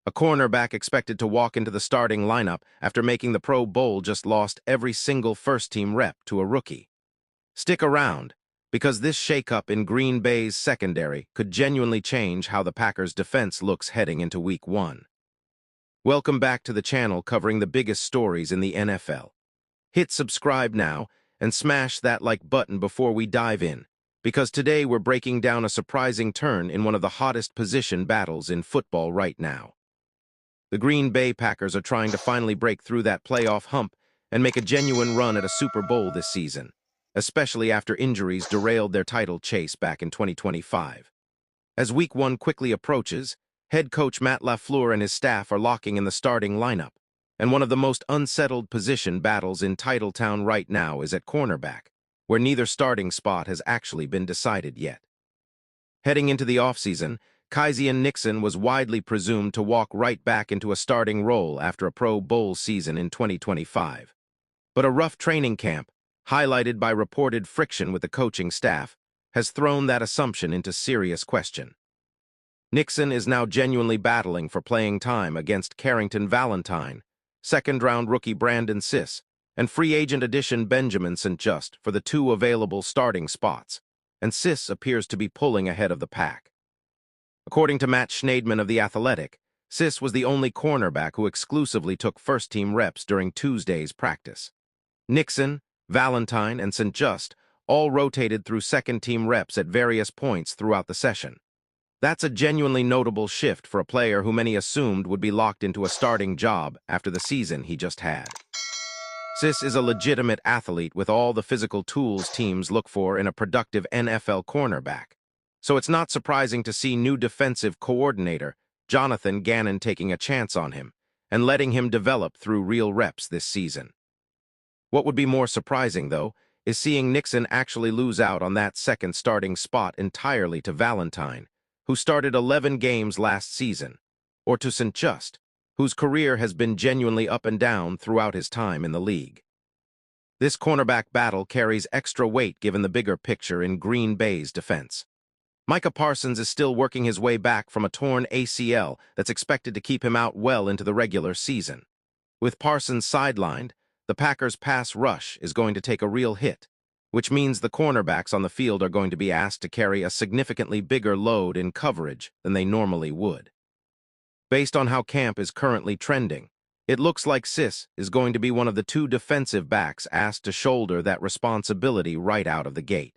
A cornerback expected to walk into the starting lineup after making the Pro Bowl just lost every single first-team rep to a rookie. Stick around, because this shakeup in Green Bay's secondary could genuinely change how the Packers' defense looks heading into Week 1. Welcome back to the channel covering the biggest stories in the NFL. Hit subscribe now and smash that like button before we dive in, because today we're breaking down a surprising turn in one of the hottest position battles in football right now. The Green Bay Packers are trying to finally break through that playoff hump and make a genuine run at a Super Bowl this season, especially after injuries derailed their title chase back in 2025. As Week 1 quickly approaches, head coach Matt LaFleur and his staff are locking in the starting lineup, and one of the most unsettled position battles in Titletown right now is at cornerback, where neither starting spot has actually been decided yet. Heading into the offseason, Keisean Nixon was widely presumed to walk right back into a starting role after a Pro Bowl season in 2025. But a rough training camp, highlighted by reported friction with the coaching staff, has thrown that assumption into serious question. Nixon is now genuinely battling for playing time against Carrington Valentine, second-round rookie Brandon Cisse, and free agent addition Benjamin St. Just for the two available starting spots, and Cisse appears to be pulling ahead of the pack. According to Matt Schneidman of The Athletic, Cisse was the only cornerback who exclusively took first-team reps during Tuesday's practice. Nixon, Valentine, and St. Just all rotated through second-team reps at various points throughout the session. That's a genuinely notable shift for a player who many assumed would be locked into a starting job after the season he just had. Cisse is a legitimate athlete with all the physical tools teams look for in a productive NFL cornerback, so it's not surprising to see new defensive coordinator Jonathan Gannon taking a chance on him and letting him develop through real reps this season. What would be more surprising, though, is seeing Nixon actually lose out on that second starting spot entirely to Valentine, who started 11 games last season, or to St. Just, whose career has been genuinely up and down throughout his time in the league. This cornerback battle carries extra weight given the bigger picture in Green Bay's defense. Micah Parsons is still working his way back from a torn ACL that's expected to keep him out well into the regular season. With Parsons sidelined, the Packers' pass rush is going to take a real hit, which means the cornerbacks on the field are going to be asked to carry a significantly bigger load in coverage than they normally would. Based on how camp is currently trending, it looks like Cisse is going to be one of the two defensive backs asked to shoulder that responsibility right out of the gate.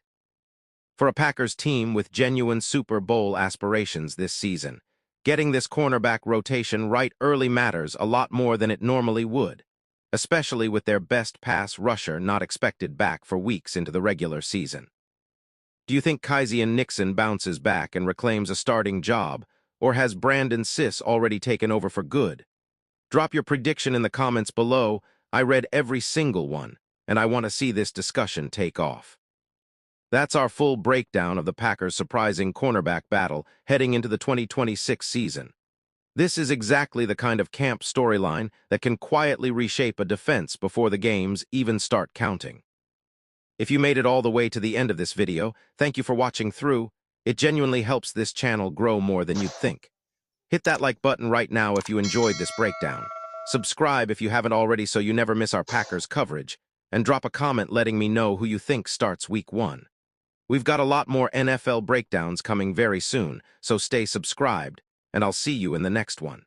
For a Packers team with genuine Super Bowl aspirations this season, getting this cornerback rotation right early matters a lot more than it normally would, especially with their best pass rusher not expected back for weeks into the regular season. Do you think Keisean Nixon bounces back and reclaims a starting job, or has Brandon Cisse already taken over for good? Drop your prediction in the comments below. I read every single one, and I want to see this discussion take off. That's our full breakdown of the Packers' surprising cornerback battle heading into the 2026 season. This is exactly the kind of camp storyline that can quietly reshape a defense before the games even start counting. If you made it all the way to the end of this video, thank you for watching through. It genuinely helps this channel grow more than you'd think. Hit that like button right now if you enjoyed this breakdown. Subscribe if you haven't already so you never miss our Packers coverage, and drop a comment letting me know who you think starts Week 1. We've got a lot more NFL breakdowns coming very soon, so stay subscribed, and I'll see you in the next one.